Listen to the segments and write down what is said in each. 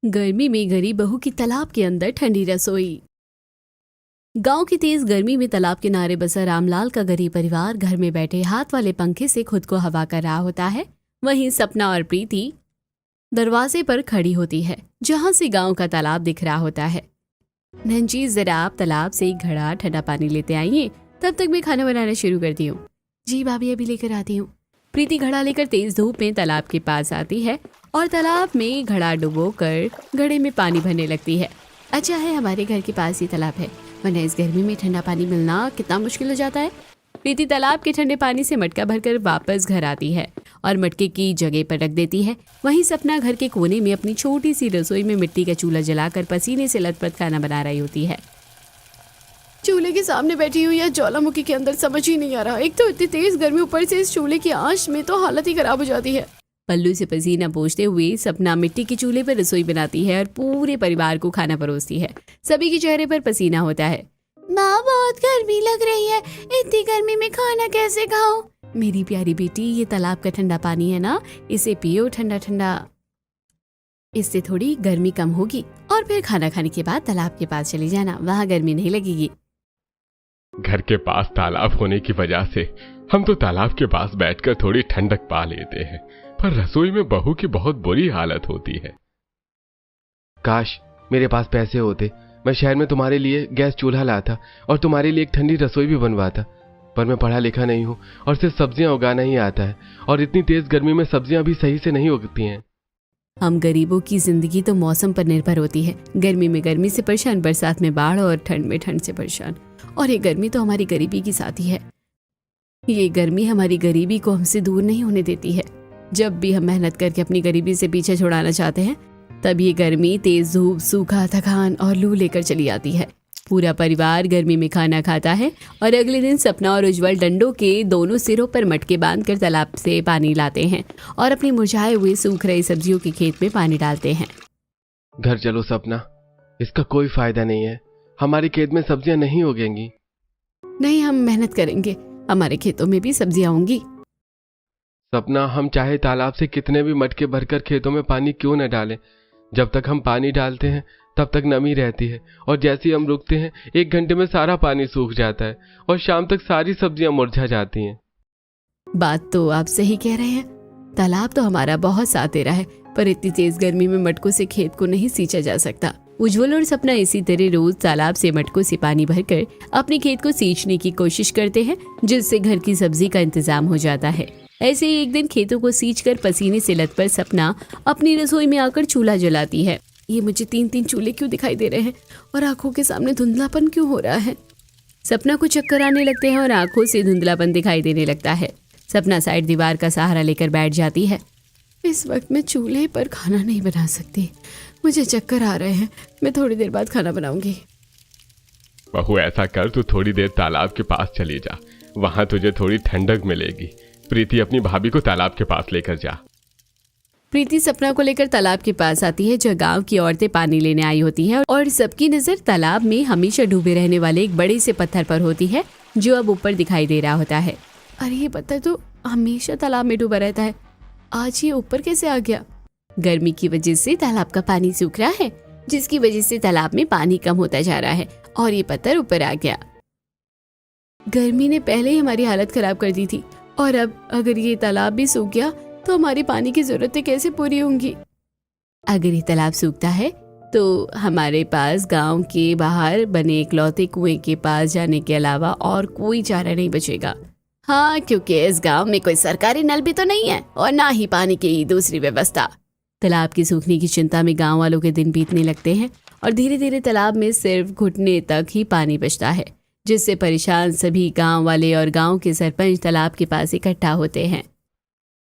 गर्मी में गरीब बहू की तालाब के अंदर ठंडी रसोई। गांव की तेज गर्मी में तालाब किनारे बसा रामलाल का गरीब परिवार घर में बैठे हाथ वाले पंखे से खुद को हवा कर रहा होता है। वहीं सपना और प्रीति दरवाजे पर खड़ी होती है, जहां से गांव का तालाब दिख रहा होता है। नंजी, जरा आप तालाब से एक घड़ा ठंडा पानी लेते आइए, तब तक मैं खाना बनाना शुरू करती हूँ। जी भाभी, अभी लेकर आती हूँ। प्रीति घड़ा लेकर तेज धूप में तालाब के पास आती है और तालाब में घड़ा डुबोकर घड़े में पानी भरने लगती है। अच्छा है हमारे घर के पास ही तालाब है, वरना इस गर्मी में ठंडा पानी मिलना कितना मुश्किल हो जाता है। प्रीति तालाब के ठंडे पानी से मटका भरकर वापस घर आती है और मटके की जगह पर रख देती है। वहीं सपना घर के कोने में अपनी छोटी सी रसोई में मिट्टी का चूल्हा जलाकर पसीने से लथपथ खाना बना रही होती है। चूल्हे के सामने बैठी हुई या ज्वालामुखी के अंदर समझ ही नहीं आ रहा। एक तो इतनी तेज गर्मी, ऊपर से इस चूल्हे की आंच में तो हालत ही खराब हो जाती है। पल्लू से पसीना पोंछते हुए सपना मिट्टी के चूल्हे पर रसोई बनाती है और पूरे परिवार को खाना परोसती है। सभी के चेहरे पर पसीना होता है। माँ, बहुत गर्मी लग रही है, इतनी गर्मी में खाना कैसे खाऊं? मेरी प्यारी बेटी, ये तालाब का ठंडा पानी है ना, इसे पियो ठंडा ठंडा, इससे थोड़ी गर्मी कम होगी। और फिर खाना खाने के बाद तालाब के पास चली जाना, वहाँ गर्मी नहीं लगेगी। घर के पास तालाब होने की वजह से हम तो तालाब के पास बैठकर थोड़ी ठंडक पा लेते हैं, पर रसोई में बहू की बहुत बुरी हालत होती है। काश मेरे पास पैसे होते, मैं शहर में तुम्हारे लिए गैस चूल्हा लाता और तुम्हारे लिए एक ठंडी रसोई भी बनवाता। पर मैं पढ़ा लिखा नहीं हूँ और सिर्फ सब्जियां उगाना ही आता है, और इतनी तेज गर्मी में सब्जियां भी सही से नहीं उगती हैं। हम गरीबों की जिंदगी तो मौसम पर निर्भर होती है। गर्मी में गर्मी से परेशान, बरसात में बाढ़ और ठंड में ठंड से परेशान। और ये गर्मी तो हमारी गरीबी की साथी है। ये गर्मी हमारी गरीबी को हमसे दूर नहीं होने देती है। जब भी हम मेहनत करके अपनी गरीबी से पीछे छुड़ाना चाहते हैं, तब ये गर्मी तेज धूप, सूखा, थकान और लू लेकर चली आती है। पूरा परिवार गर्मी में खाना खाता है और अगले दिन सपना और उज्जवल डंडों के दोनों सिरों पर मटके बांधकर तालाब से पानी लाते हैं और अपनी मुरझाए हुए सूख रही सब्जियों के खेत में पानी डालते हैं। घर चलो सपना, इसका कोई फायदा नहीं है, हमारे खेत में सब्जियां नहीं उगेंगी। नहीं, हम मेहनत करेंगे, हमारे खेतों में भी सब्जियां होंगी। सपना, हम चाहे तालाब से कितने भी मटके भरकर खेतों में पानी क्यों न डालें, जब तक हम पानी डालते हैं तब तक नमी रहती है, और जैसे ही हम रुकते हैं 1 घंटे में सारा पानी सूख जाता है और शाम तक सारी सब्जियां मुरझा जाती हैं। बात तो आप सही कह रहे हैं, तालाब तो हमारा बहुत साथ दे रहा है, पर इतनी तेज गर्मी में मटकों से खेत को नहीं सींचा जा सकता। उज्जवल और सपना इसी तरह रोज तालाब से मटकों से पानी भरकर अपने खेत को सींचने की कोशिश करते हैं, जिससे घर की सब्जी का इंतजाम हो जाता है। ऐसे ही एक दिन खेतों को सींचकर पसीने से लथपथ सपना अपनी रसोई में आकर चूल्हा जलाती है। ये मुझे 3-3 चूल्हे क्यों दिखाई दे रहे हैं और आंखों के सामने धुंधलापन क्यों हो रहा है? सपना को चक्कर आने लगते हैं और आंखों से धुंधलापन दिखाई देने लगता है। सपना साइड दीवार का सहारा लेकर बैठ जाती है। इस वक्त मैं चूल्हे पर खाना नहीं बना सकती, मुझे चक्कर आ रहे हैं, मैं थोड़ी देर बाद खाना बनाऊंगी। बहू, ऐसा कर, तू थोड़ी देर तालाब के पास चली जा, वहां तुझे थोड़ी ठंडक मिलेगी। प्रीति, अपनी भाभी को तालाब के पास लेकर जा। प्रीति सपना को लेकर तालाब के पास आती है, जहाँ गांव की औरतें पानी लेने आई होती हैं और सबकी नजर तालाब में हमेशा डूबे रहने वाले एक बड़े से पत्थर पर होती है, जो अब ऊपर दिखाई दे रहा होता है। अरे, ये पत्थर तो हमेशा तालाब में डूबा रहता है, आज ये ऊपर कैसे आ गया? गर्मी की वजह से तालाब का पानी सूख रहा है, जिसकी वजह से तालाब में पानी कम होता जा रहा है और ये पत्थर ऊपर आ गया। गर्मी ने पहले ही हमारी हालत खराब कर दी थी, और अब अगर ये तालाब भी सूख गया तो हमारी पानी की जरूरतें कैसे पूरी होंगी? अगर ये तालाब सूखता है तो हमारे पास गांव के बाहर बने इकलौते कुएं के पास जाने के अलावा और कोई चारा नहीं बचेगा। हाँ, क्योंकि इस गांव में कोई सरकारी नल भी तो नहीं है और ना ही पानी की दूसरी व्यवस्था। तालाब की सूखने की चिंता में गांव वालों के दिन बीतने लगते हैं और धीरे धीरे तालाब में सिर्फ घुटने तक ही पानी बचता है, जिससे परेशान सभी गांव वाले और गांव के सरपंच तालाब के पास इकट्ठा होते हैं।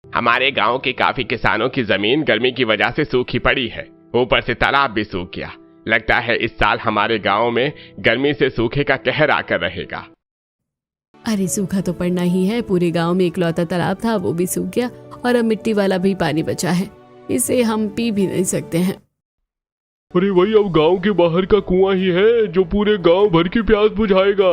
हमारे गांव के काफी किसानों की जमीन गर्मी की वजह से सूखी पड़ी है, ऊपर से तालाब भी सूख गया। लगता है इस साल हमारे गांव में गर्मी से सूखे का कहर आकर रहेगा। अरे, सूखा तो पड़ना ही है, पूरे गांव में इकलौता तालाब था, वो भी सूख गया और अब मिट्टी वाला भी पानी बचा है, इसे हम पी भी नहीं सकते हैं। अरे वही, अब गांव के बाहर का कुआं ही है जो पूरे गांव भर की प्यास बुझाएगा।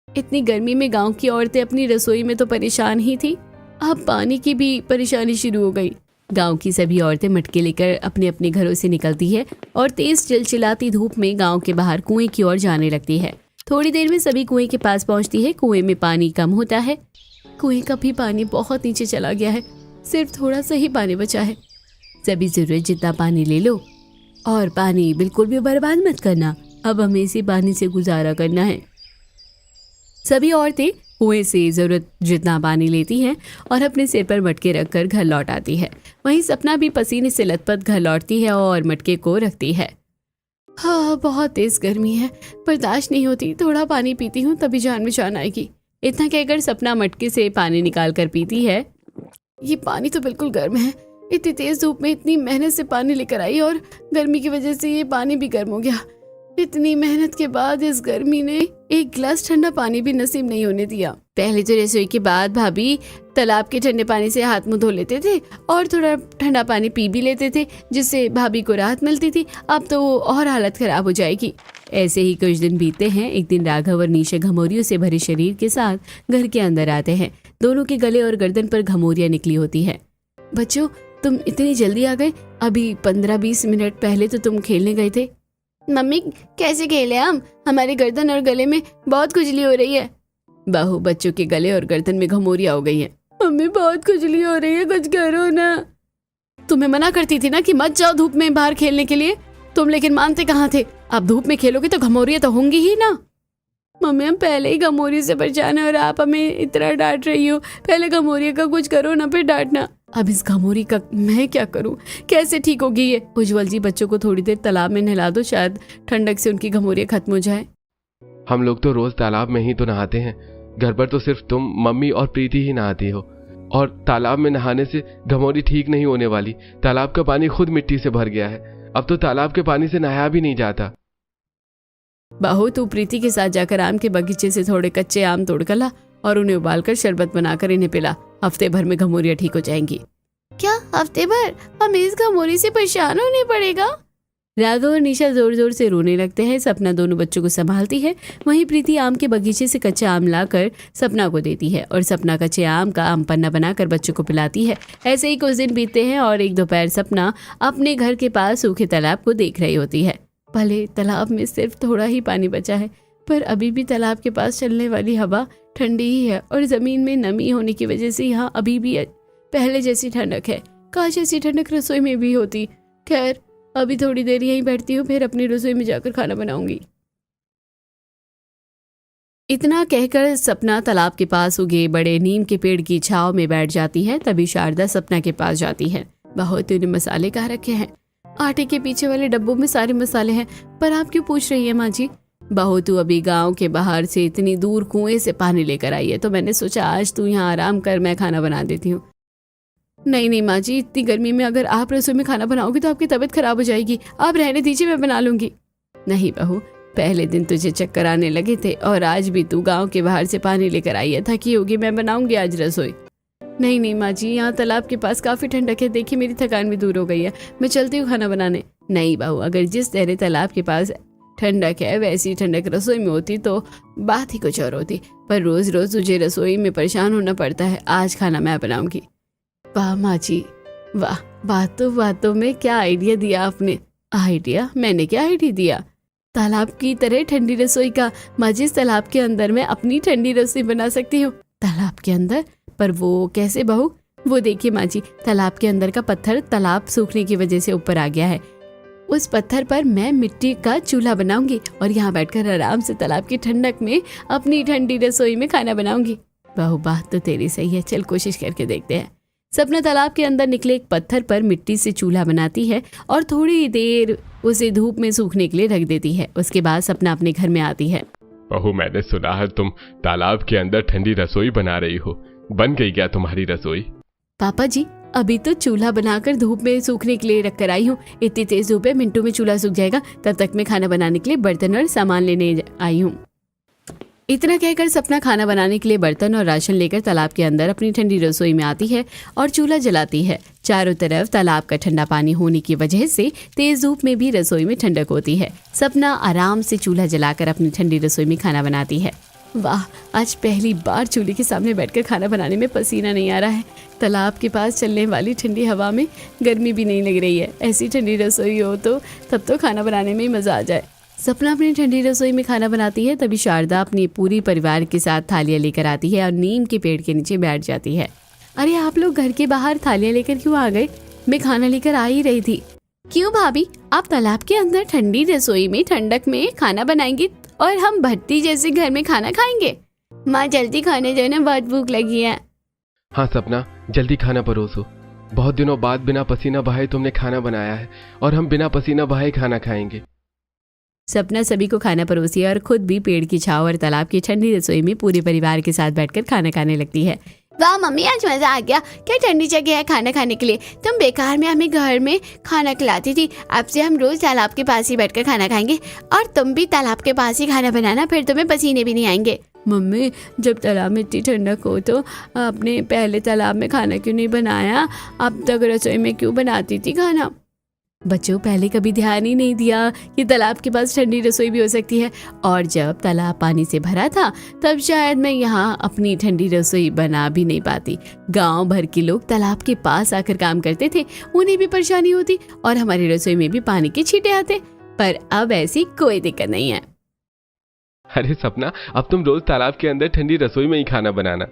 इतनी गर्मी में गांव की औरतें अपनी रसोई में तो परेशान ही थी, अब पानी की भी परेशानी शुरू हो गई। गांव की सभी औरतें मटके लेकर अपने अपने घरों से निकलती है और तेज चिलचिलाती धूप में गांव के बाहर कुएं की ओर जाने लगती है। थोड़ी देर में सभी कुएं के पास पहुंचती है। कुएं में पानी कम होता है। कुएं का भी पानी बहुत नीचे चला गया है, सिर्फ थोड़ा सा ही पानी बचा है। सभी जरूरत जितना पानी ले लो और पानी बिल्कुल भी बर्बाद मत करना। अब हमें इसी पानी से गुजारा करना है। सभी औरतें कुएं से जरूरत जितना पानी लेती हैं और अपने सिर पर मटके रखकर घर लौट आती है। वहीं सपना भी पसीने से लथपथ घर लौटती है और मटके को रखती है। हाँ, बहुत तेज गर्मी है, बर्दाश्त नहीं होती। थोड़ा पानी पीती हूँ तभी जान में जान आएगी। इतना कहकर सपना मटके से पानी निकाल कर पीती है। ये पानी तो बिल्कुल गर्म है। इतनी तेज धूप में इतनी मेहनत से पानी लेकर आई और गर्मी की वजह से ये पानी भी गर्म हो गया। इतनी मेहनत के बाद इस गर्मी ने एक गिलास ठंडा पानी भी नसीब नहीं होने दिया। पहले तो रसोई के बाद भाभी तालाब के ठंडे पानी से हाथ मुंह धो लेते थे और थोड़ा ठंडा पानी पी भी लेते थे, जिससे भाभी को राहत मिलती थी। अब तो और हालत खराब हो जाएगी। ऐसे ही कुछ दिन बीतते हैं। एक दिन राघव और निशा घमौरियों से भरे शरीर के साथ घर के अंदर आते हैं। दोनों के गले और गर्दन पर घमौरियां निकली होती है। बच्चों, तुम इतनी जल्दी आ गए? अभी 15-20 मिनट पहले तो तुम खेलने गए थे। मम्मी, कैसे खेले हम? हमारे गर्दन और गले में बहुत खुजली हो रही है। बहू, बच्चों के गले और गर्दन में घमौरियां हो गई हैं। मम्मी, बहुत खुजली हो रही है, कुछ करो ना। तुम्हें मना करती थी ना कि मत जाओ धूप में बाहर खेलने के लिए, तुम लेकिन मानते कहाँ थे। अब धूप में खेलोगे तो घमौरियां तो होंगी ही ना। मम्मी, हम पहले ही घमौरी से परेशान है और आप हमें इतना डांट रही हो। पहले घमौरिया का कुछ करो ना, फिर डांटना। अब इस घमौरी का मैं क्या करूं? कैसे ठीक होगी ये? उज्जवल जी, बच्चों को थोड़ी देर तालाब में नहला दो, शायद ठंडक से उनकी घमौरियां खत्म हो जाए। हम लोग तो रोज तालाब में ही तो नहाते हैं। घर पर तो सिर्फ तुम, मम्मी और प्रीति ही नहाती हो, और तालाब में नहाने से घमौरी ठीक नहीं होने वाली। तालाब का पानी खुद मिट्टी से भर गया है। अब तो तालाब के पानी से नहाया भी नहीं जाता। बहू, तू प्रीति के साथ जाकर आम के बगीचे से थोड़े कच्चे आम तोड़कर ला और उन्हें उबालकर शरबत बनाकर इन्हें पिला। हफ्ते भर में घमौरियां ठीक हो जाएंगी। क्या हफ्ते भर? हमें इस घमौरी से परेशान होने पड़ेगा? राघव और निशा जोर जोर से रोने लगते हैं। सपना दोनों बच्चों को संभालती है। वहीं प्रीति आम के बगीचे से कच्चा आम लाकर सपना को देती है और सपना कच्चे आम का आम पन्ना बनाकर बच्चों को पिलाती है। ऐसे ही कुछ दिन बीतते हैं और एक दोपहर सपना अपने घर के पास सूखे तालाब को देख रही होती है। भले तालाब में सिर्फ थोड़ा ही पानी बचा है, पर अभी भी तालाब के पास चलने वाली हवा ठंडी ही है और जमीन में नमी होने की वजह से यहाँ अभी भी पहले जैसी ठंडक है। काश ऐसी ठंडक रसोई में भी होती। खैर, अभी थोड़ी देर यहीं बैठती हूँ, फिर अपनी रसोई में जाकर खाना बनाऊंगी। इतना कहकर सपना तालाब के पास उगे बड़े नीम के पेड़ की छांव में बैठ जाती है। तभी शारदा सपना के पास जाती है। बहुत तूने मसाले कहाँ रखे हैं? आटे के पीछे वाले डब्बों में सारे मसाले हैं। पर आप क्यों पूछ रही है माँ जी? बहू, तू अभी गांव के बाहर से इतनी दूर कुएं से पानी लेकर आई है, तो मैंने सोचा आज तू यहाँ आराम कर, मैं खाना बना देती हूँ। नहीं नहीं माँ जी, इतनी गर्मी में अगर आप रसोई में खाना बनाओगी तो आपकी तबीयत खराब हो जाएगी। आप रहने दीजिए, मैं बना लूंगी। नहीं बहू, पहले दिन तुझे चक्कर आने लगे थे और आज भी तू गांव के बाहर से पानी लेकर आई है, थकी होगी। मैं बनाऊंगी आज रसोई। नहीं नहीं माँ जी, यहाँ तालाब के पास काफी ठंडक है। देखिए, मेरी थकान भी दूर हो गई है, मैं चलती हूँ खाना बनाने। नहीं बहू, अगर जिस तरह तालाब के पास ठंडक है वैसी ठंडक रसोई में होती तो बात ही कुछ और होती। पर रोज रोज तुझे रसोई में परेशान होना पड़ता है। आज खाना मैं बनाऊंगी। वाह माँ जी, वाह, बातों में क्या आइडिया दिया आपने। आइडिया? मैंने क्या आइडिया दिया? तालाब की तरह ठंडी रसोई का। माँ जी, इस तालाब के अंदर मैं अपनी ठंडी रसोई बना सकती हूँ। तालाब के अंदर? पर वो कैसे बहू? वो देखिए माँ जी, तालाब के अंदर का पत्थर तालाब सूखने की वजह से ऊपर आ गया है। उस पत्थर पर मैं मिट्टी का चूल्हा बनाऊंगी और यहाँ बैठकर आराम से तालाब की ठंडक में अपनी ठंडी रसोई में खाना बनाऊंगी। बहू, बात तो तेरी सही है, चल कोशिश करके देखते हैं। सपना तालाब के अंदर निकले एक पत्थर पर मिट्टी से चूल्हा बनाती है और थोड़ी देर उसे धूप में सूखने के लिए रख देती है। उसके बाद सपना अपने घर में आती है। बहू, मैंने सुना है तुम तालाब के अंदर ठंडी रसोई बना रही हो। बन गई क्या तुम्हारी रसोई? पापा जी, अभी तो चूल्हा बनाकर धूप में सूखने के लिए रख कर आई हूँ। इतनी तेज धूप है, मिनटों में चूल्हा सूख जाएगा। तब तक मैं खाना बनाने के लिए बर्तन और सामान लेने आई हूँ। इतना कहकर सपना खाना बनाने के लिए बर्तन और राशन लेकर तालाब के अंदर अपनी ठंडी रसोई में आती है और चूल्हा जलाती है। चारों तरफ तालाब का ठंडा पानी होने की वजह से तेज धूप में भी रसोई में ठंडक होती है। सपना आराम से चूल्हा जलाकर अपनी ठंडी रसोई में खाना बनाती है। वाह, आज पहली बार चूल्हे के सामने बैठकर खाना बनाने में पसीना नहीं आ रहा है। तालाब के पास चलने वाली ठंडी हवा में गर्मी भी नहीं लग रही है। ऐसी ठंडी रसोई हो तो तब तो खाना बनाने में ही मज़ा आ जाए। सपना अपनी ठंडी रसोई में खाना बनाती है, तभी शारदा अपने पूरी परिवार के साथ थालियाँ लेकर आती है और नीम के पेड़ के नीचे बैठ जाती है। अरे आप लोग घर के बाहर थालियाँ लेकर क्यों आ गए? मैं खाना लेकर आ ही रही थी। क्यों भाभी, आप तालाब के अंदर ठंडी रसोई में ठंडक में खाना बनाएंगी और हम भट्टी जैसे घर में खाना खाएंगे? माँ जल्दी खाने जाए ना, बहुत भूख लगी है। हाँ सपना, जल्दी खाना परोसो। बहुत दिनों बाद बिना पसीना बहाए तुमने खाना बनाया है और हम बिना पसीना बहाए खाना खाएंगे। सपना सभी को खाना परोसी और खुद भी पेड़ की छांव और तालाब की ठंडी रसोई में पूरे परिवार के साथ बैठकर खाना खाने लगती है। वाह मम्मी, आज मजा आ गया। क्या ठंडी जगह है खाना खाने के लिए। तुम बेकार में हमें घर में खाना खिलाती थी, अब से हम रोज तालाब के पास ही बैठकर खाना खाएंगे और तुम भी तालाब के पास ही खाना बनाना, फिर तुम्हें पसीने भी नहीं आएंगे। मम्मी, जब तालाब में इतनी ठंडक हो तो आपने पहले तालाब में खाना क्यों नहीं बनाया? अब तक रसोई में क्यों बनाती थी खाना? बच्चों, पहले कभी ध्यान ही नहीं दिया कि तालाब के पास ठंडी रसोई भी हो सकती है, और जब तालाब पानी से भरा था तब शायद मैं यहाँ अपनी ठंडी रसोई बना भी नहीं पाती। गांव भर के लोग तालाब के पास आकर काम करते थे, उन्हें भी परेशानी होती और हमारी रसोई में भी पानी के छींटे आते, पर अब ऐसी कोई दिक्कत नहीं है। अरे सपना, अब तुम रोज तालाब के अंदर ठंडी रसोई में ही खाना बनाना।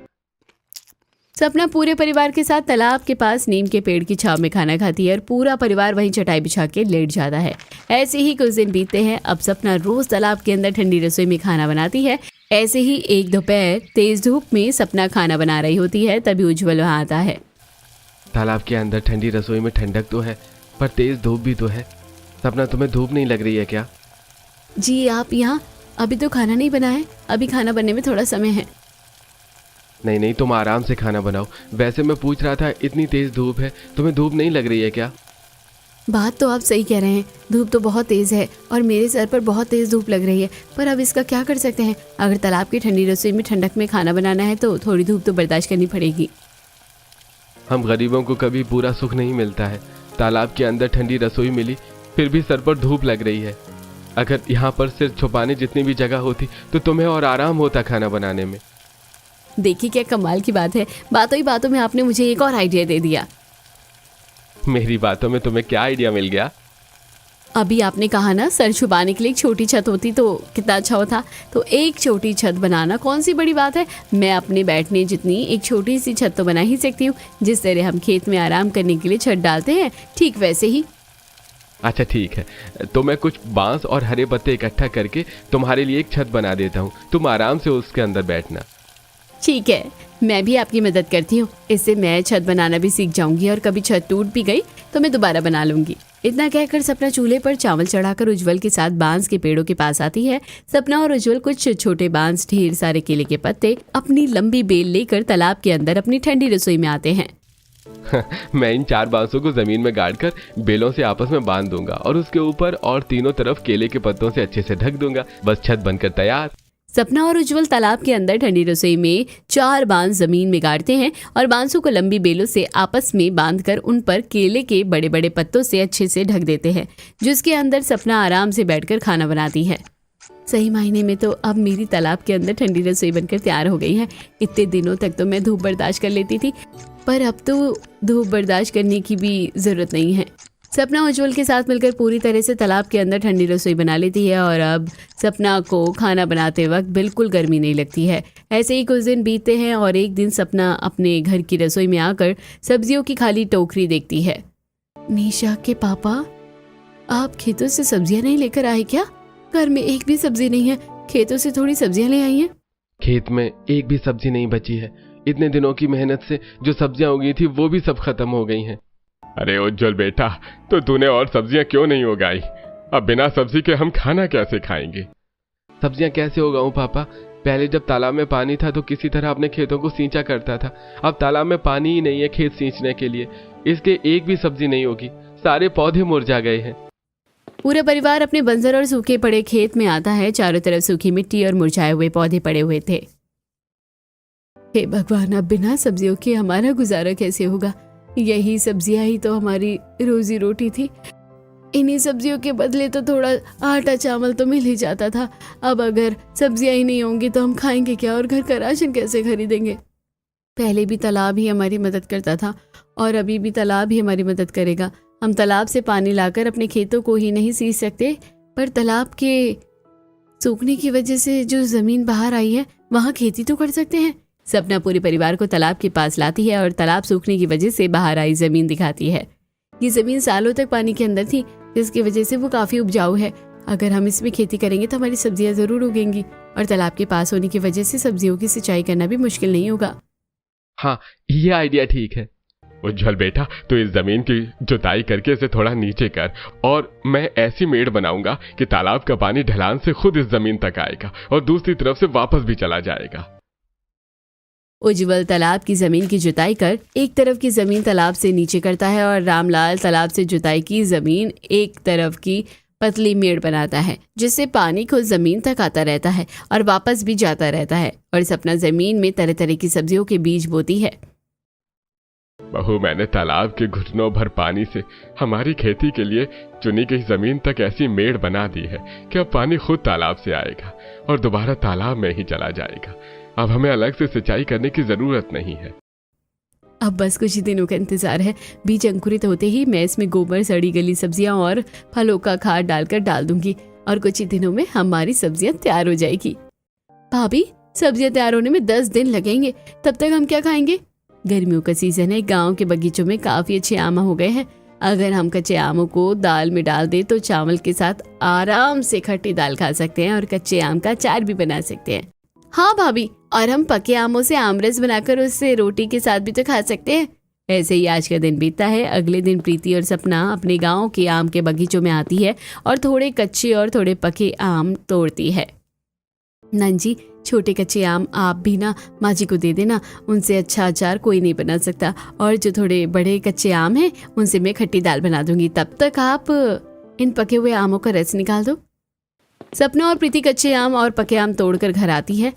सपना पूरे परिवार के साथ तालाब के पास नीम के पेड़ की छांव में खाना खाती है और पूरा परिवार वहीं चटाई बिछा के लेट जाता है। ऐसे ही कुछ दिन बीतते हैं। अब सपना रोज तालाब के अंदर ठंडी रसोई में खाना बनाती है। ऐसे ही एक दोपहर तेज धूप में सपना खाना बना रही होती है, तभी उज्जवल वहाँ आता है। तालाब के अंदर ठंडी रसोई में ठंडक तो है, पर तेज धूप भी तो है। सपना, तुम्हें धूप नहीं लग रही है क्या? जी, आप यहाँ? अभी तो खाना नहीं बना है, अभी खाना बनने में थोड़ा समय है। नहीं नहीं, तुम आराम से खाना बनाओ। वैसे मैं पूछ रहा था, इतनी तेज धूप है, तुम्हें धूप नहीं लग रही है क्या? बात तो आप सही कह रहे हैं, धूप तो बहुत तेज़ है और मेरे सर पर बहुत तेज़ धूप लग रही है, पर अब इसका क्या कर सकते हैं? अगर तालाब की ठंडी रसोई में ठंडक में खाना बनाना है तो थोड़ी धूप तो बर्दाश्त करनी पड़ेगी। हम गरीबों को कभी पूरा सुख नहीं मिलता है। तालाब के अंदर ठंडी रसोई मिली, फिर भी सर पर धूप लग रही है। अगर यहाँ पर सिर छुपाने जितनी भी जगह होती तो तुम्हें और आराम होता खाना बनाने में। देखिए क्या कमाल की बात है, बातों ही बातों में आपने मुझे एक और आइडिया दे दिया। मेरी बातों में तुम्हें क्या आइडिया मिल गया? अभी आपने कहा ना सर छुपाने के लिए एक छोटी छत होती तो कितना अच्छा होता, तो एक छोटी छत बनाना कौन सी बड़ी बात है। मैं अपने बैठने जितनी एक छोटी सी छत तो बना ही सकती हूँ। जिस तरह हम खेत में आराम करने के लिए छत डालते हैं, ठीक वैसे ही। अच्छा ठीक है, तो मैं कुछ बांस और हरे पत्ते इकट्ठा करके तुम्हारे लिए एक छत बना देता हूँ, तुम आराम से उसके अंदर बैठना। ठीक है, मैं भी आपकी मदद करती हूँ। इससे मैं छत बनाना भी सीख जाऊंगी और कभी छत टूट भी गई तो मैं दोबारा बना लूंगी। इतना कहकर सपना चूल्हे पर चावल चढ़ाकर उज्जवल के साथ बांस के पेड़ों के पास आती है। सपना और उज्जवल कुछ छोटे बांस, ढेर सारे केले के पत्ते, अपनी लंबी बेल लेकर तालाब के अंदर अपनी ठंडी रसोई में आते हैं। मैं इन 4 बांसों को जमीन में गाड़कर बेलों से आपस में बांध दूंगा और उसके ऊपर और तीनों तरफ केले के पत्तों से अच्छे से ढक दूंगा। बस छत बनकर तैयार। सपना और उज्जवल तालाब के अंदर ठंडी रसोई में 4 बांस जमीन में गाड़ते हैं और बांसों को लंबी बेलों से आपस में बांधकर उन पर केले के बड़े बड़े पत्तों से अच्छे से ढक देते हैं, जिसके अंदर सपना आराम से बैठकर खाना बनाती है। सही मायने में तो अब मेरी तालाब के अंदर ठंडी रसोई बनकर तैयार हो गई है। इतने दिनों तक तो मैं धूप बर्दाश्त कर लेती थी, पर अब तो धूप बर्दाश्त करने की भी ज़रूरत नहीं है। सपना उज्जवल के साथ मिलकर पूरी तरह से तालाब के अंदर ठंडी रसोई बना लेती है और अब सपना को खाना बनाते वक्त बिल्कुल गर्मी नहीं लगती है। ऐसे ही कुछ दिन बीतते हैं और एक दिन सपना अपने घर की रसोई में आकर सब्जियों की खाली टोकरी देखती है। निशा के पापा, आप खेतों से सब्जियां नहीं लेकर आए क्या? घर में एक भी सब्जी नहीं है, खेतों से थोड़ी सब्जियां ले आई हैं। खेत में एक भी सब्जी नहीं बची है। इतने दिनों की मेहनत से जो सब्जियां उगी थी वो भी सब खत्म हो गई हैं। अरे उज्जवल बेटा, तो तूने और सब्जियां क्यों नहीं उगाई? अब बिना सब्जी के हम खाना कैसे खाएंगे? सब्जियां कैसे उगाऊं पापा? पहले जब तालाब में पानी था तो किसी तरह अपने खेतों को सींचा करता था। अब तालाब में पानी ही नहीं है खेत सींचने के लिए, इसलिए एक भी सब्जी नहीं होगी। सारे पौधे मुरझा गए हैं। पूरा परिवार अपने बंजर और सूखे पड़े खेत में आता है। चारों तरफ सूखी मिट्टी और मुरझाए हुए पौधे पड़े हुए थे। हे भगवान, अब बिना सब्जियों के हमारा गुजारा कैसे होगा? यही सब्जियां ही तो हमारी रोजी रोटी थी। इन्हीं सब्जियों के बदले तो थोड़ा आटा चावल तो मिल ही जाता था। अब अगर सब्जियां ही नहीं होंगी तो हम खाएंगे क्या और घर का राशन कैसे खरीदेंगे। पहले भी तालाब ही हमारी मदद करता था और अभी भी तालाब ही हमारी मदद करेगा। हम तालाब से पानी लाकर अपने खेतों को ही नहीं सींच सकते, पर तालाब के सूखने की वजह से जो जमीन बाहर आई है वहाँ खेती तो कर सकते हैं। सपना पूरे परिवार को तालाब के पास लाती है और तालाब सूखने की वजह से बाहर आई जमीन दिखाती है। ये जमीन सालों तक पानी के अंदर थी, जिसकी वजह से वो काफी उपजाऊ है। अगर हम इसमें खेती करेंगे तो हमारी सब्जियां जरूर उगेंगी और तालाब के पास होने की वजह से सब्जियों की सिंचाई करना भी मुश्किल नहीं होगा। हाँ, ये आइडिया ठीक है। उज्जवल बेटा, तो इस जमीन की जुताई करके इसे थोड़ा नीचे कर और मैं ऐसी मेड़ बनाऊंगा कि तालाब का पानी ढलान से खुद इस जमीन तक आएगा और दूसरी तरफ से वापस भी चला जाएगा। उज्जवल तालाब की जमीन की जुताई कर एक तरफ की जमीन तालाब से नीचे करता है और रामलाल तालाब से जुताई की जमीन एक तरफ की पतली मेड़ बनाता है, जिससे पानी खुद जमीन तक आता रहता है और वापस भी जाता रहता है। और सपना जमीन में तरह तरह की सब्जियों के बीज बोती है। बहू, मैंने तालाब के घुटनों भर पानी से हमारी खेती के लिए चुनी गई जमीन तक ऐसी मेड़ बना दी है कि अब पानी खुद तालाब से आएगा और दोबारा तालाब में ही चला जाएगा। अब हमें अलग से सिंचाई करने की जरूरत नहीं है। अब बस कुछ ही दिनों का इंतजार है। बीज अंकुरित होते ही मैं इसमें गोबर, सड़ी गली सब्जियां और फलों का खाद डालकर डाल दूंगी और कुछ ही दिनों में हमारी सब्जियां तैयार हो जाएगी। भाभी, सब्जियां तैयार होने में 10 दिन लगेंगे, तब तक हम क्या खाएंगे? गर्मियों का सीजन है, गांव के बगीचों में काफी अच्छे आम हो गए हैं। अगर हम कच्चे आमों को दाल में डाल दें तो चावल के साथ आराम से खट्टी दाल खा सकते हैं और कच्चे आम का अचार भी बना सकते हैं। हाँ भाभी, और हम पके आमों से आमरस बनाकर उससे रोटी के साथ भी तो खा सकते हैं। ऐसे ही आज का दिन बीतता है। अगले दिन प्रीति और सपना अपने गांव के आम के बगीचों में आती है और थोड़े कच्चे और थोड़े पके आम तोड़ती है। नंजी, छोटे कच्चे आम आप भी ना माँ जी को दे देना, उनसे अच्छा अचार कोई नहीं बना सकता। और जो थोड़े बड़े कच्चे आम हैं उनसे मैं खट्टी दाल बना दूंगी। तब तक आप इन पके हुए आमों का रस निकाल दो। सपना और प्रीति कच्चे आम और पके आम तोड़कर घर आती है,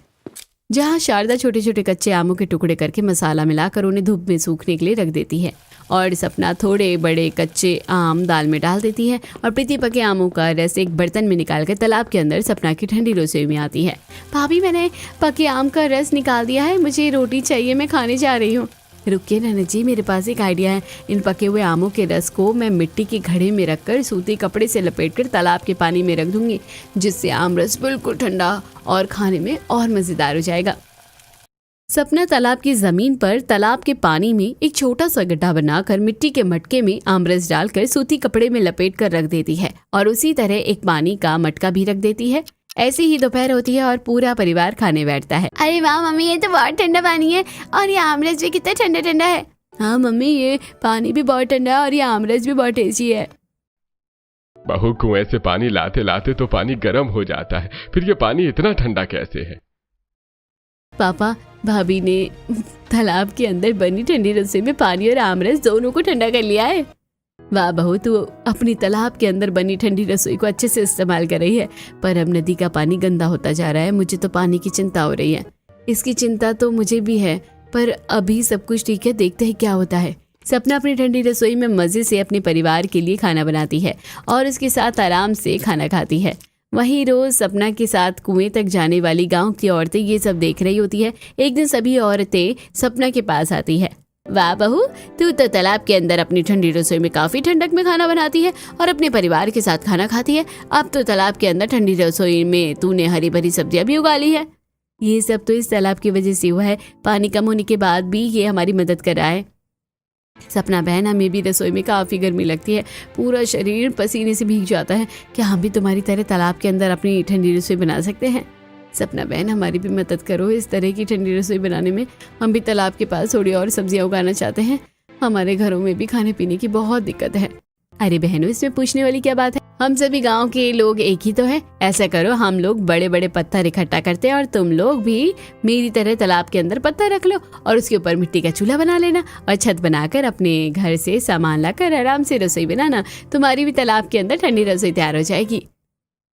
जहाँ शारदा छोटे छोटे कच्चे आमों के टुकड़े करके मसाला मिलाकर उन्हें धूप में सूखने के लिए रख देती है। और सपना थोड़े बड़े कच्चे आम दाल में डाल देती है और प्रीति पके आमों का रस एक बर्तन में निकालकर तालाब के अंदर सपना की ठंडी रसोई में आती है। भाभी, मैंने पके आम का रस निकाल दिया है, मुझे रोटी चाहिए, मैं खाने जा रही हूँ। रुकिए नैना जी, मेरे पास एक आइडिया है। इन पके हुए आमों के रस को मैं मिट्टी के घड़े में रखकर सूती कपड़े से लपेटकर तालाब के पानी में रख दूंगी, जिससे आम रस बिल्कुल ठंडा और खाने में और मजेदार हो जाएगा। सपना तालाब की जमीन पर तालाब के पानी में एक छोटा सा गड्ढा बनाकर मिट्टी के मटके में आमरस डालकर सूती कपड़े में लपेट कर रख देती है और उसी तरह एक पानी का मटका भी रख देती है। ऐसे ही दोपहर होती है और पूरा परिवार खाने बैठता है। अरे वाह मम्मी, ये तो बहुत ठंडा पानी है और ये आमरस भी कितना ठंडा ठंडा है। हाँ मम्मी, ये पानी भी बहुत ठंडा है और ये आमरस भी बहुत टेस्टी है। बहू, कुएं से पानी लाते लाते तो पानी गर्म हो जाता है, फिर ये पानी इतना ठंडा कैसे है? पापा, भाभी ने तालाब के अंदर बनी ठंडी रसोई में पानी और आमरस दोनों को ठंडा कर लिया है। वाह बहू, तू अपनी तालाब के अंदर बनी ठंडी रसोई को अच्छे से इस्तेमाल कर रही है। पर अब नदी का पानी गंदा होता जा रहा है, मुझे तो पानी की चिंता हो रही है। इसकी चिंता तो मुझे भी है, पर अभी सब कुछ ठीक है, देखते हैं क्या होता है। सपना अपनी ठंडी रसोई में मजे से अपने परिवार के लिए खाना बनाती है और उसके साथ आराम से खाना खाती है। वहीं रोज सपना के साथ कुएं तक जाने वाली गांव की औरतें ये सब देख रही होती है। एक दिन सभी औरतें सपना के पास आती है। वाह बहू, तू तो तालाब के अंदर अपनी ठंडी रसोई में काफी ठंडक में खाना बनाती है और अपने परिवार के साथ खाना खाती है। अब तो तालाब के अंदर ठंडी रसोई में तूने हरी भरी सब्जियां भी उगा ली है। ये सब तो इस तालाब की वजह से हुआ है। पानी कम होने के बाद भी ये हमारी मदद कर रहा है। सपना बहन, हमें भी रसोई में काफ़ी गर्मी लगती है, पूरा शरीर पसीने से भीग जाता है। क्या हम भी तुम्हारी तरह तालाब के अंदर अपनी ठंडी रसोई बना सकते हैं? सपना बहन, हमारी भी मदद करो इस तरह की ठंडी रसोई बनाने में। हम भी तालाब के पास थोड़ी और सब्जियां उगाना चाहते हैं। हमारे घरों में भी खाने पीने की बहुत दिक्कत है। अरे बहनों, इसमें पूछने वाली क्या बात है? हम सभी गांव के लोग एक ही तो हैं। ऐसा करो, हम लोग बड़े बड़े पत्थर इकट्ठा करते हैं और तुम लोग भी मेरी तरह तालाब के अंदर पत्थर रख लो और उसके ऊपर मिट्टी का चूल्हा बना लेना और छत बनाकर अपने घर से सामान लाकर आराम से रसोई बनाना। तुम्हारी भी तालाब के अंदर ठंडी रसोई तैयार हो जाएगी।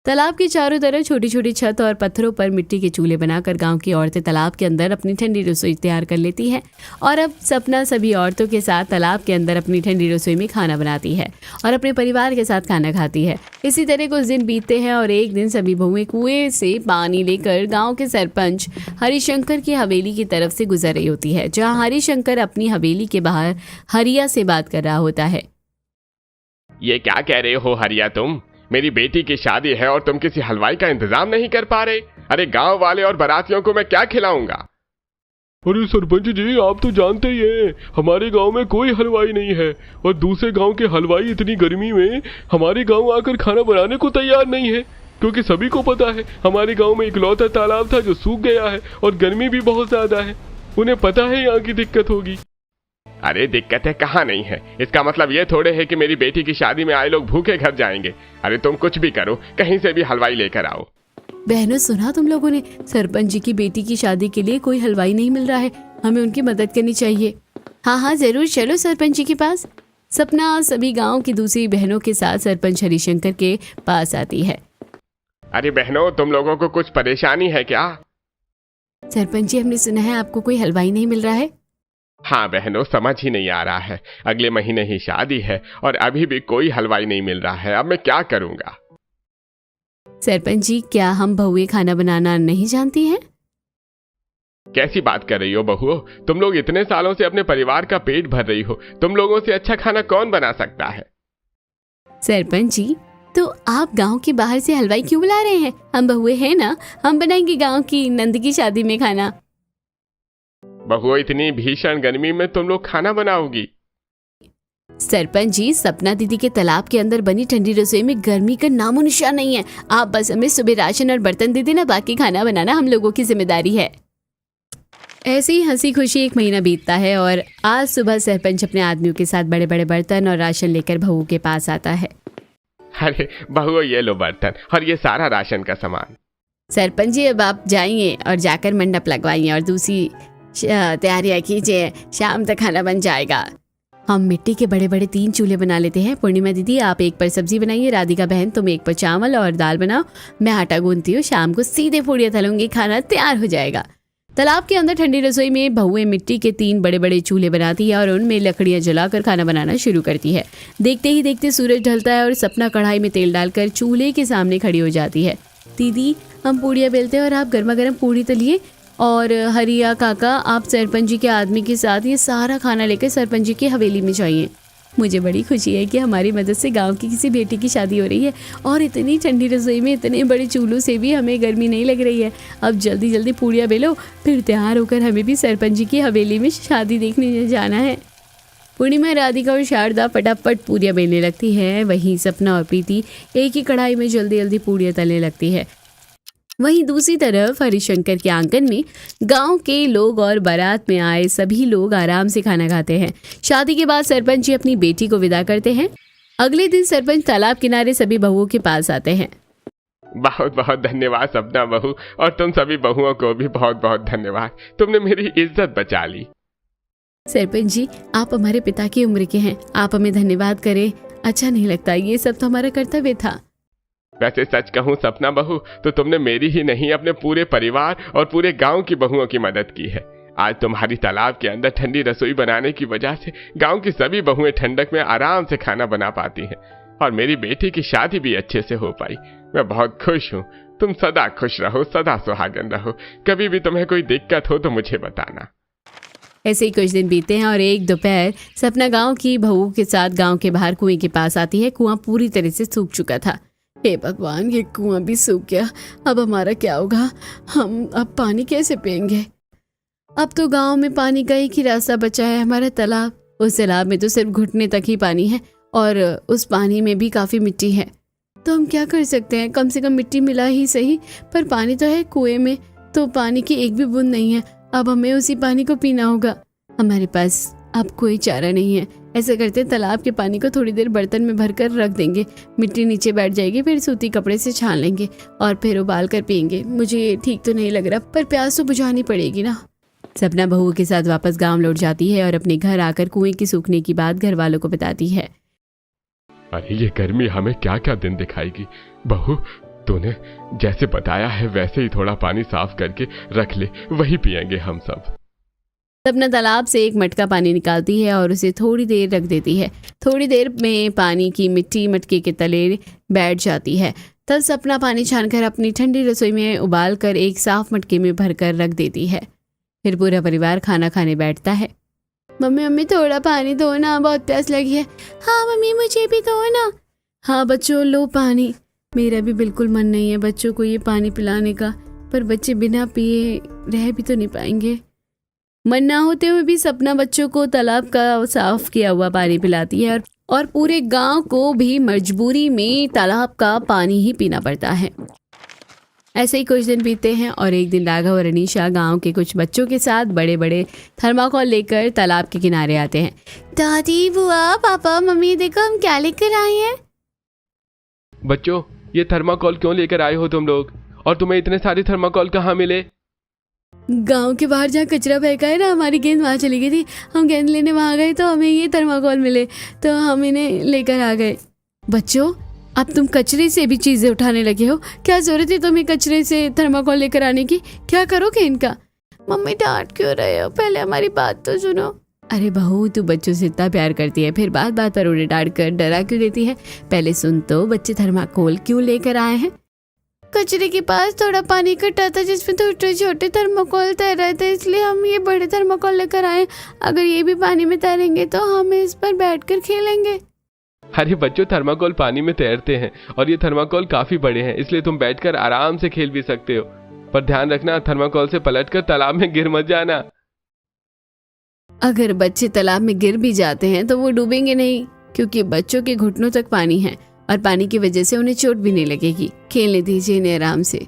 तालाब के चारों तरफ छोटी छोटी छत और पत्थरों पर मिट्टी के चूल्हे बनाकर गांव की औरतें तालाब के अंदर अपनी ठंडी रसोई तैयार कर लेती है। और अब सपना सभी औरतों के साथ तालाब के अंदर अपनी ठंडी रसोई में खाना बनाती है और अपने परिवार के साथ खाना खाती है। इसी तरह कुछ दिन बीतते हैं और एक दिन सभी बहुएं कुएं से पानी लेकर गाँव के सरपंच हरिशंकर की हवेली की तरफ से गुजर रही होती है, जहाँ हरिशंकर अपनी हवेली के बाहर हरिया से बात कर रहा होता है। ये क्या कह रहे हो हरिया तुम? मेरी बेटी की शादी है और तुम किसी हलवाई का इंतजाम नहीं कर पा रहे? अरे गांव वाले और बारातियों को मैं क्या खिलाऊंगा? अरे सरपंच जी, आप तो जानते ही हैं हमारे गांव में कोई हलवाई नहीं है और दूसरे गांव के हलवाई इतनी गर्मी में हमारे गांव आकर खाना बनाने को तैयार नहीं है, क्योंकि सभी को पता है हमारे गांव में इकलौता तालाब था जो सूख गया है और गर्मी भी बहुत ज्यादा है। उन्हें पता है यहाँ की दिक्कत होगी। अरे दिक्कतें कहाँ नहीं है, इसका मतलब ये थोड़े है कि मेरी बेटी की शादी में आए लोग भूखे घर जाएंगे। अरे तुम कुछ भी करो, कहीं से भी हलवाई लेकर आओ। बहनों, सुना तुम लोगों ने? सरपंच जी की बेटी की शादी के लिए कोई हलवाई नहीं मिल रहा है, हमें उनकी मदद करनी चाहिए। हाँ जरूर, चलो सरपंच जी के पास। सपना सभी गांव की दूसरी बहनों के साथ सरपंच हरिशंकर के पास आती है। अरे बहनों, तुम लोगों को कुछ परेशानी है क्या? सरपंच जी, हमने सुना है आपको कोई हलवाई नहीं मिल रहा है। हाँ बहनों, समझ ही नहीं आ रहा है, अगले महीने ही शादी है और अभी भी कोई हलवाई नहीं मिल रहा है। अब मैं क्या करूंगा? सरपंच जी, क्या हम बहुएं खाना बनाना नहीं जानती हैं? कैसी बात कर रही हो बहुओं? तुम लोग इतने सालों से अपने परिवार का पेट भर रही हो, तुम लोगों से अच्छा खाना कौन बना सकता है? सरपंच जी, तो आप गांव के बाहर से हलवाई क्यों बुला रहे हैं? हम बहुएं हैं ना, हम बनाएंगे गांव की नंद की शादी में खाना। बहुओं, इतनी भीषण गर्मी में तुम लोग खाना बनाओगी? सरपंच जी, सपना दीदी के तालाब के अंदर बनी ठंडी रसोई में गर्मी का नामो निशान नहीं है। आप बस हमें सुबह राशन और बर्तन दे देना, बाकी खाना बनाना हम लोगों की जिम्मेदारी है। ऐसे ही हंसी खुशी एक महीना बीतता है और आज सुबह सरपंच अपने आदमियों के साथ बड़े बड़े बर्तन और राशन लेकर बहू के पास आता है। अरे बहुओं, ये लो बर्तन और ये सारा राशन का सामान। सरपंच जी, अब आप जाइए और जाकर मंडप लगवाइए और दूसरी तैयारियां कीजिए, शाम तक खाना बन जाएगा। हम मिट्टी के बड़े बड़े 3 चूल्हे बना लेते हैं। पूर्णिमा दीदी, आप एक पर सब्जी बनाइए, राधिका बहन तुम एक पर चावल और दाल बनाओ, मैं आटा गूंथती हूँ, शाम को सीधे पूड़ियाँ तलूंगी, खाना तैयार हो जाएगा। तालाब के अंदर ठंडी रसोई में बहुएं मिट्टी के 3 बड़े बड़े चूल्हे बनाती है और उनमें लकड़ियां जलाकर खाना बनाना शुरू करती है। देखते ही देखते सूरज ढलता है और सपना कढ़ाई में तेल डालकर चूल्हे के सामने खड़ी हो जाती है। दीदी, हम पूड़ियाँ बेलते हैं और आप गर्मा गर्म पूड़ी तलिए, और हरिया काका, आप सरपंच जी के आदमी के साथ ये सारा खाना लेकर सरपंच जी की हवेली में जाइए। मुझे बड़ी खुशी है कि हमारी मदद से गांव की किसी बेटी की शादी हो रही है और इतनी ठंडी रसोई में इतने बड़े चूल्हों से भी हमें गर्मी नहीं लग रही है। अब जल्दी जल्दी पूड़ियाँ बेलो, फिर तैयार होकर हमें भी सरपंच जी की हवेली में शादी देखने जाना है। पूर्णिमा, राधिका और शारदा फटाफट पूड़ियाँ बेलने लगती है। वहीं सपना और प्रीति एक ही कढ़ाई में जल्दी जल्दी पूड़ियाँ तलने लगती है। वहीं दूसरी तरफ हरिशंकर के आंगन में गांव के लोग और बारात में आए सभी लोग आराम से खाना खाते हैं। शादी के बाद सरपंच जी अपनी बेटी को विदा करते हैं। अगले दिन सरपंच तालाब किनारे सभी बहुओं के पास आते हैं। बहुत बहुत धन्यवाद सपना बहू, और तुम सभी बहुओं को भी बहुत बहुत धन्यवाद, तुमने मेरी इज्जत बचा ली। सरपंच जी, आप हमारे पिता की उम्र के हैं, आप हमें धन्यवाद करें, अच्छा नहीं लगता, ये सब तो हमारा कर्तव्य था। वैसे सच कहूँ सपना बहू, तो तुमने मेरी ही नहीं अपने पूरे परिवार और पूरे गांव की बहुओं की मदद की है। आज तुम्हारी तालाब के अंदर ठंडी रसोई बनाने की वजह से गांव की सभी बहुएं ठंडक में आराम से खाना बना पाती हैं और मेरी बेटी की शादी भी अच्छे से हो पाई। मैं बहुत खुश हूँ। तुम सदा खुश रहो, सदा सुहागन रहो। कभी भी तुम्हें कोई दिक्कत हो तो मुझे बताना। ऐसे ही कुछ दिन बीते हैं और एक दोपहर सपना गांव की बहुओं के साथ गांव के बाहर कुएं के पास आती है। कुआं पूरी तरह से सूख चुका था। हे भगवान, ये कुआं भी सूख गया, अब हमारा क्या होगा? हम अब पानी कैसे पिएंगे? अब तो गांव में पानी का एक ही रास्ता बचा है, हमारा तालाब। उस तालाब में तो सिर्फ घुटने तक ही पानी है और उस पानी में भी काफी मिट्टी है। तो हम क्या कर सकते हैं? कम से कम मिट्टी मिला ही सही, पर पानी तो है कुएं में, तो पानी की एक भी बूंद नहीं है। अब हमें उसी पानी को पीना होगा। हमारे पास अब कोई चारा नहीं है। ऐसा करते तालाब के पानी को थोड़ी देर बर्तन में भरकर रख देंगे, मिट्टी नीचे बैठ जाएगी, फिर सूती कपड़े से छान लेंगे और फिर उबाल कर पियेंगे। मुझे ठीक तो नहीं लग रहा, पर प्यास तो बुझानी पड़ेगी ना। सपना बहू के साथ वापस गांव लौट जाती है और अपने घर आकर कुएं की सूखने की बात घर वालों को बताती है। अरे ये गर्मी हमें क्या क्या दिन दिखाएगी। बहू, तूने जैसे बताया है वैसे ही थोड़ा पानी साफ करके रख ले, वही पिएंगे हम सब। सपना तालाब से एक मटका पानी निकालती है और उसे थोड़ी देर रख देती है। थोड़ी देर में पानी की मिट्टी मटके के तले बैठ जाती है। तब सपना पानी छानकर अपनी ठंडी रसोई में उबाल कर एक साफ मटके में भरकर रख देती है। फिर पूरा परिवार खाना खाने बैठता है। मम्मी मम्मी थोड़ा पानी दो ना, बहुत प्यास लगी है। हाँ मम्मी मुझे भी दो ना। हाँ बच्चों लो पानी। मेरा भी बिल्कुल मन नहीं है बच्चों को ये पानी पिलाने का, पर बच्चे बिना पिए रह भी तो नहीं पाएंगे। मन ना होते हुए भी सपना बच्चों को तालाब का साफ किया हुआ पानी पिलाती है और पूरे गांव को भी मजबूरी में तालाब का पानी ही पीना पड़ता है। ऐसे ही कुछ दिन बीतते हैं और एक दिन राघव और अनीशा गांव के कुछ बच्चों के साथ बड़े बड़े थर्माकोल लेकर तालाब के किनारे आते हैं। दादी बुआ पापा मम्मी देखो हम क्या लेकर आए हैं। बच्चों ये थर्माकोल क्यों लेकर आए हो तुम लोग, और तुम्हें इतने सारे थर्माकोल कहाँ मिले? गांव के बाहर जहाँ कचरा फेंका है ना, हमारी गेंद वहाँ चली गई थी। हम गेंद लेने वहाँ गए तो हमें ये थर्माकोल मिले तो हम इन्हें लेकर आ गए। बच्चों अब तुम कचरे से भी चीजें उठाने लगे हो, क्या जरूरत है तुम्हें कचरे से थर्माकोल लेकर आने की? क्या करोगे इनका? मम्मी डांट क्यों रहे हो, पहले हमारी बात तो सुनो। अरे बहू तू बच्चों से इतना प्यार करती है, फिर बात बात पर उन्हें डांट कर डरा क्यों देती है? पहले सुन तो बच्चे थर्माकोल क्यों लेकर आए हैं। कचरे के पास थोड़ा पानी इकट्ठा था जिसमें छोटे छोटे थर्माकोल तैर रहे थे, इसलिए हम ये बड़े थर्माकोल लेकर आए। अगर ये भी पानी में तैरेंगे तो हम इस पर बैठकर खेलेंगे। अरे बच्चों थर्माकोल पानी में तैरते हैं और ये थर्माकोल काफी बड़े हैं, इसलिए तुम बैठकर आराम से खेल भी सकते हो, पर ध्यान रखना थर्माकोल से पलटकर तालाब में गिर मत जाना। अगर बच्चे तालाब में गिर भी जाते हैं तो वो डूबेंगे नहीं, क्योंकि बच्चों के घुटनों तक पानी है और पानी की वजह से उन्हें चोट भी नहीं लगेगी। खेलने दीजिए इन्हें आराम से।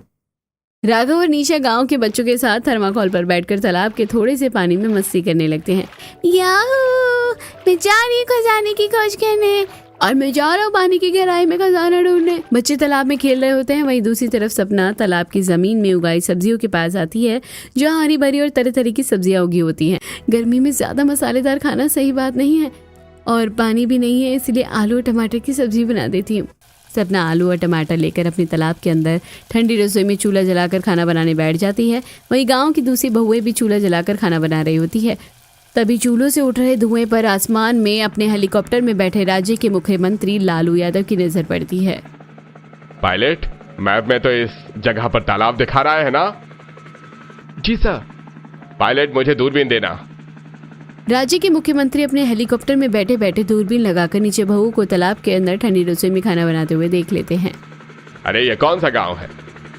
राघव और निशा गांव के बच्चों के साथ थर्माकोल पर बैठकर तालाब के थोड़े से पानी में मस्ती करने लगते हैं। याहू मैं जा रही हूँ खजाने की खोज करने, और मैं जा रहा हूँ पानी की गहराई में खजाना ढूंढने। बच्चे तालाब में खेल रहे होते हैं, वहीं दूसरी तरफ सपना तालाब की जमीन में उगाई सब्जियों के पास आती है, जहाँ हरी भरी और तरह तरह की सब्जियां उगी होती हैं। गर्मी में ज्यादा मसालेदार खाना सही बात नहीं है और पानी भी नहीं है, इसलिए आलू और टमाटर की सब्जी बना देती हूँ। सपना आलू और टमाटर लेकर अपने तालाब के अंदर ठंडी रसोई में चूल्हा जलाकर खाना बनाने बैठ जाती है। वहीं गांव की दूसरी बहुएं भी चूल्हा जलाकर खाना बना रही होती है। तभी चूल्हों से उठ रहे धुएं पर आसमान में अपने हेलीकॉप्टर में बैठे राज्य के मुख्यमंत्री लालू यादव की नजर पड़ती है। पायलट मैप में तो इस जगह पर तालाब दिखा रहा है ना? जी सर। पायलट मुझे दूरबीन देना। राज्य के मुख्यमंत्री अपने हेलीकॉप्टर में बैठे बैठे दूरबीन लगाकर नीचे बहू को तालाब के अंदर ठंडी रसोई में खाना बनाते हुए देख लेते हैं। अरे ये कौन सा गांव है?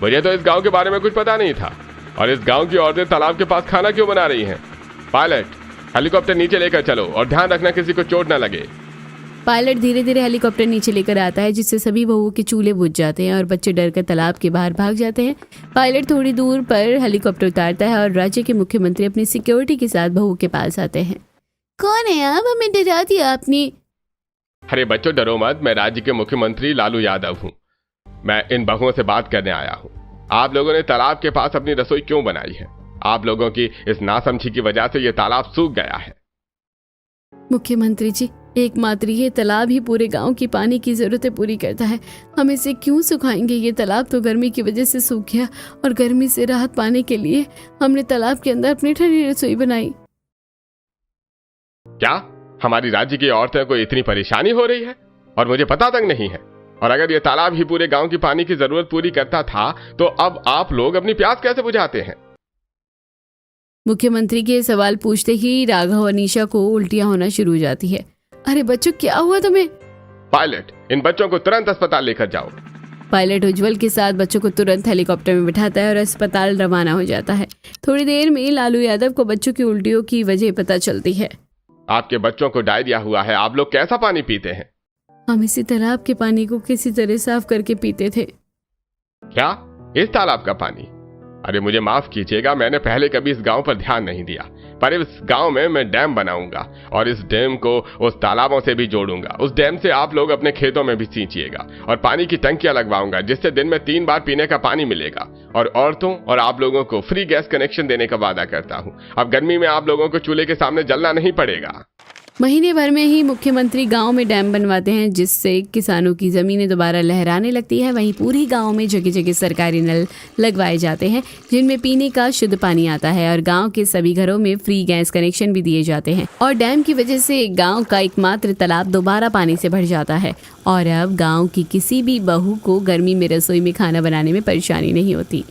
मुझे तो इस गांव के बारे में कुछ पता नहीं था, और इस गांव की औरतें तालाब के पास खाना क्यों बना रही हैं? पायलट हेलीकॉप्टर नीचे लेकर चलो और ध्यान रखना किसी को चोट ना लगे। पायलट धीरे धीरे हेलीकॉप्टर नीचे लेकर आता है, जिससे सभी बहुओं के चूल्हे बुझ जाते हैं और बच्चे डरकर तालाब के बाहर भाग जाते हैं। पायलट थोड़ी दूर पर हेलीकॉप्टर उतारता है और राज्य के मुख्यमंत्री अपनी सिक्योरिटी के साथ बहू के पास आते हैं। कौन है आप? हमें डरा दिया आपने। अरे बच्चों डरो मत, मैं राज्य के मुख्यमंत्री लालू यादव हूँ। मैं इन बहुओं से बात करने आया हूँ। आप लोगों ने तालाब के पास अपनी रसोई क्यों बनाई है? आप लोगों की इस नासमझी की वजह से ये तालाब सूख गया है। मुख्यमंत्री जी एकमात्र ये तालाब ही पूरे गांव की पानी की जरूरतें पूरी करता है, हम इसे क्यों सुखाएंगे? ये तालाब तो गर्मी की वजह से सूख गया और गर्मी से राहत पाने के लिए हमने तालाब के अंदर अपनी ठंडी रसोई बनाई। क्या हमारी राज्य की औरतों को इतनी परेशानी हो रही है और मुझे पता तक नहीं है? और अगर ये तालाब ही पूरे गांव की पानी की जरूरत पूरी करता था तो अब आप लोग अपनी प्यास कैसे बुझाते हैं? मुख्यमंत्री के सवाल पूछते ही राघव और निशा को उल्टियां होना शुरू हो जाती है। अरे बच्चों क्या हुआ तुम्हें? पायलट इन बच्चों को तुरंत अस्पताल लेकर जाओ। पायलट उज्जवल के साथ बच्चों को तुरंत हेलीकॉप्टर में बिठाता है और अस्पताल रवाना हो जाता है। थोड़ी देर में लालू यादव को बच्चों की उल्टियों की वजह पता चलती है। आपके बच्चों को डायरिया हुआ है, आप लोग कैसा पानी पीते हैं? हम इसी तालाब के पानी को किसी तरह साफ करके पीते थे। क्या इस तालाब का पानी? अरे मुझे माफ कीजिएगा, मैंने पहले कभी इस गांव पर ध्यान नहीं दिया, पर इस गांव में मैं डैम बनाऊंगा और इस डैम को उस तालाबों से भी जोड़ूंगा। उस डैम से आप लोग अपने खेतों में भी सींचिएगा और पानी की टंकियां लगवाऊंगा, जिससे दिन में 3 बार पीने का पानी मिलेगा। और औरतों और आप लोगों को फ्री गैस कनेक्शन देने का वादा करता हूं। अब गर्मी में आप लोगों को चूल्हे के सामने जलना नहीं पड़ेगा। महीने भर में ही मुख्यमंत्री गांव में डैम बनवाते हैं, जिससे किसानों की जमीनें दोबारा लहराने लगती है। वहीं पूरी गांव में जगह जगह सरकारी नल लगवाए जाते हैं, जिनमें पीने का शुद्ध पानी आता है और गांव के सभी घरों में फ्री गैस कनेक्शन भी दिए जाते हैं। और डैम की वजह से गांव का एकमात्र तालाब दोबारा पानी से भर जाता है और अब गांव की किसी भी बहू को गर्मी में रसोई में खाना बनाने में परेशानी नहीं होती।